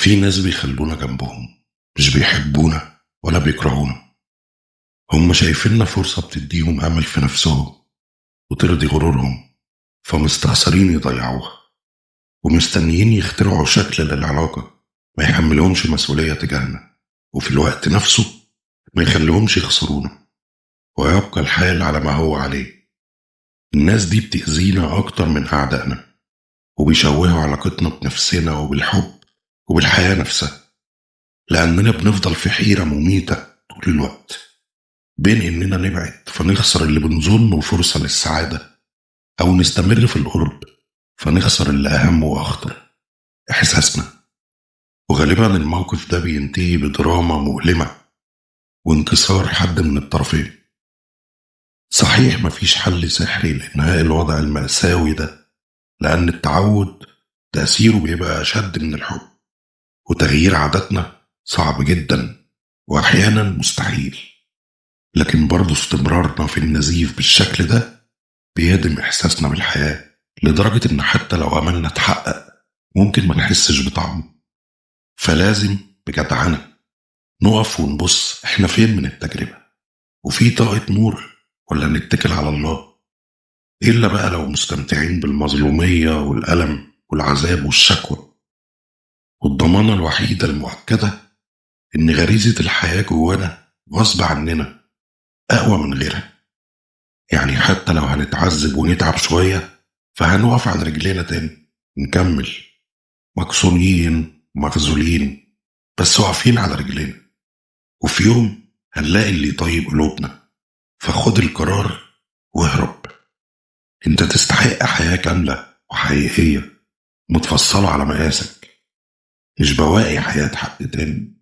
في ناس بيخلونا جنبهم، مش بيحبونا ولا بيكرهونا. هم شايفيننا فرصة بتديهم أمل في نفسهم وترضي غرورهم، فمستخسرين يضيعوها ومستنيين يخترعوا شكل للعلاقة ما يحملهمش مسؤولية تجاهنا، وفي الوقت نفسه ما يخليهمش يخسرونا ويبقى الحال على ما هو عليه. الناس دي بتأذينا أكتر من أعدائنا، وبيشوهوا علاقتنا بنفسنا وبالحب وبالحياة نفسها، لأننا بنفضل في حيرة مميتة طول الوقت بين إننا نبعد فنخسر اللي بنظنه فرصة للسعادة، أو نستمر في القرب فنخسر اللي أهم وأخطر: إحساسنا. وغالبا الموقف ده بينتهي بدراما مؤلمة وانكسار حد من الطرفين. صحيح مفيش حل سحري لإنهاء الوضع المأساوي ده، لأن التعود تأثيره بيبقى أشد من الحب، وتغيير عاداتنا صعب جدا وأحيانا مستحيل. لكن برضه استمرارنا في النزيف بالشكل ده بيهدم إحساسنا بالحياة، لدرجة إن حتى لو أملنا اتحقق ممكن ما نحسش بطعمه. فلازم بجدعنة نقف ونبص إحنا فين من التجربة، وفي طاقة نور ولا نتكل على الله. إلا بقى لو مستمتعين بالمظلومية والألم والعذاب والشكوى. والضمانة الوحيدة المؤكدة إن غريزة الحياة جوانا غصب عننا أقوى من غيرها. يعني حتى لو هنتعذب ونتعب شوية فهنقف على رجلينا تاني، نكمل مكسورين مخذولين بس واقفين على رجلينا. وفي يوم هنلاقي اللي يطيب قلوبنا، فخد القرار واهرب. انت تستحق حياة كاملة وحقيقية متفصلة على مقاسك، مش بواقي حياة حد تاني.